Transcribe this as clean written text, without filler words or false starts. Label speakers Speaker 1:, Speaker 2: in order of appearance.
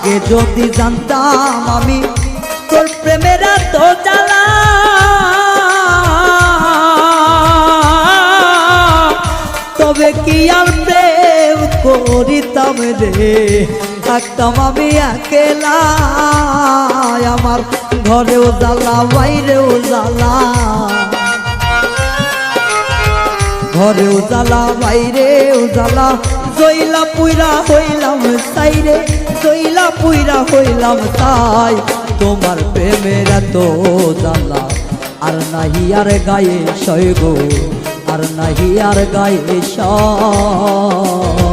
Speaker 1: আগে যদি জানতাম আমি তোর প্রেমের এত জ্বালা, তবে কি আর প্রেম করিতাম রে, থাকতাম আমি একলা। আমার ঘরেও জ্বালা বাইরেও জ্বালা, ঘরেও জ্বালা বাইরেও জ্বালা, জইলা পুইরা হইলাম সাইরে, জইলা পুইরা হইলাম তাই। তোমার প্রেমের এত জ্বালা আর নাহি আর গায়ে সয় গো, আর নাহি আর গায়ে সয়।